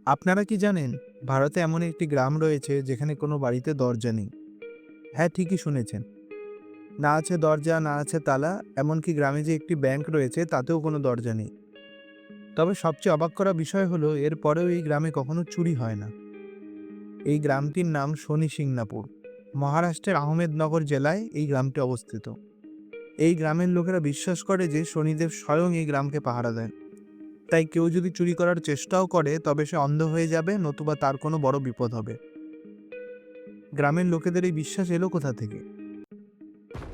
আপনারা কি জানেন ভারতে এমন একটি গ্রাম রয়েছে যেখানে কোনো বাড়িতে দরজা নেই? হ্যাঁ, ঠিকই শুনেছেন। না আছে দরজা, না আছে তালা, এমনকি গ্রামে যে একটি ব্যাংক রয়েছে তাতেও কোনো দরজা নেই। তবে সবচেয়ে অবাক করা বিষয় হলো এর পরেও এই গ্রামে কখনো চুরি হয় না। এই গ্রামটির নাম শনি সিংনাপুর। মহারাষ্ট্রের আহমেদনগর জেলায় এই গ্রামটি অবস্থিত। এই গ্রামের লোকেরা বিশ্বাস করে যে শনিদেব স্বয়ং এই গ্রামকে পাহারা দেন। তাই কেউ যদি চুরি করার চেষ্টাও করে তবে সে অন্ধ হয়ে যাবে, নতুবা তার কোনো বড় বিপদ হবে। গ্রামের লোকেদের এই বিশ্বাস এলো কোথা থেকে?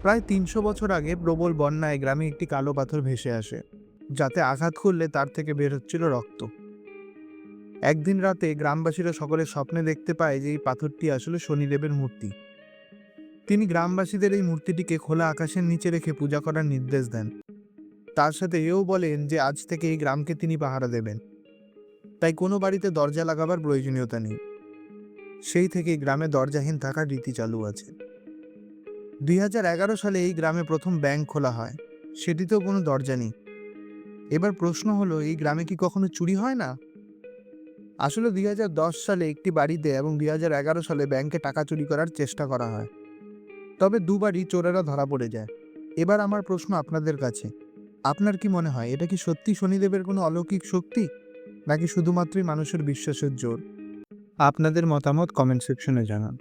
প্রায় ৩০০ বছর আগে প্রবল বন্যায় গ্রামে একটি কালো পাথর ভেসে আসে, যাতে আঘাত করলে তার থেকে বের হচ্ছিল রক্ত। একদিন রাতে গ্রামবাসীরা সকলে স্বপ্নে দেখতে পায় যে এই পাথরটি আসলে শনিদেবের মূর্তি। তিনি গ্রামবাসীদের এই মূর্তিটিকে খোলা আকাশের নিচে রেখে পূজা করার নির্দেশ দেন। তার সাথে এও বলেন যে আজ থেকে এই গ্রামকে তিনি পাহারা দেবেন। তাই কোনো বাড়িতে দরজা লাগাবার প্রয়োজনীয়তা নেই। সেই থেকেই গ্রামে দরজাহীন থাকার রীতি চালু আছে। ২০১১ সালে এই গ্রামে প্রথম ব্যাংক খোলা হয়। সেটিতেও কোনো দরজা নেই। এবার প্রশ্ন হলো, এই গ্রামে কি কখনো চুরি হয় না? আসলে ২০১০ সালে একটি বাড়িতে এবং ২০১১ সালে ব্যাংকে টাকা চুরি করার চেষ্টা করা হয়। তবে দুবারই চোরেরা ধরা পড়ে যায়। এবার আমার প্রশ্ন আপনাদের কাছে, আপনার কি মনে হয় এটা কি সত্যি শনিদেবের কোনো অলৌকিক শক্তি, নাকি শুধুমাত্রই মানুষের বিশ্বাসের জোর? আপনাদের মতামত কমেন্ট সেকশনে জানান।